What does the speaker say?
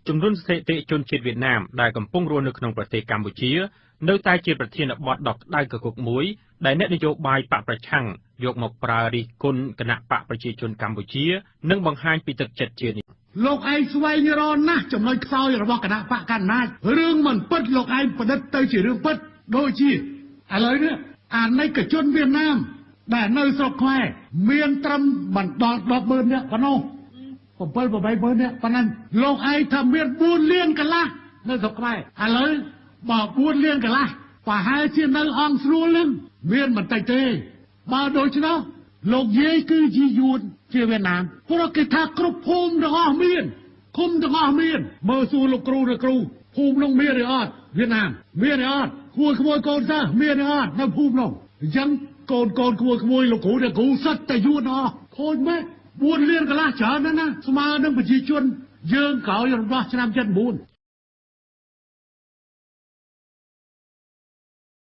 ជំរុញស្ថិតិជនជាតិវៀតណាមដែលកំពុងរស់នៅក្នុងប្រទេសកម្ពុជានៅតែជាប្រធានបទដ៏ក្តៅគគុកមួយដែលអ្នកនយោបាយបកប្រឆាំងយកមកប្រើរិះគន់គណៈបកប្រជាជនកម្ពុជានិងបង្ហាញពីទឹកចិត្តជានេះលោកឯងស្វែងរកណាស់ចំណុចខ្សោយរបស់គណៈបកកណ្ដាលរឿងមិនពិតលោកឯងប្រឌិតទៅជារឿងពិតដូចជាឥឡូវនេះអាណិកជនវៀតណាមដែលនៅស្រុកខ្មែរមានត្រឹមបណ្ដោះ100000នាក់ប៉ុណ្ណោះ7-80000នាក់ប៉ុណ្ណឹងលោកឯងថាមាន4លានកន្លះនៅស្រុកខ្មែរឥឡូវបើ4លានកន្លះប្រហែលជានៅអង្គស្រួលនឹងមានបន្តិចទេបើដូច្នោះលោកយាយគឺជាយួនជាវៀតណាមព្រោះគេថាគ្រប់ភូមិទាំងអស់មានឃុំទាំងអស់មានមើលសួរលោកគ្រូឬគ្រូភូមិនោះមានឬអត់វៀតណាមមានឬអត់គួរក្មួយកូនសិស្សមានឬអត់នៅភូមិនោះអញ្ចឹងកូនគួរក្មួយលោកគ្រូអ្នកគ្រូសិតតែយួនអស់ខូចមែន4លានកន្លះច្រើនណាស់ណាស្មើនឹងប្រជាជនយើងក្រោយរំដោះឆ្នាំ79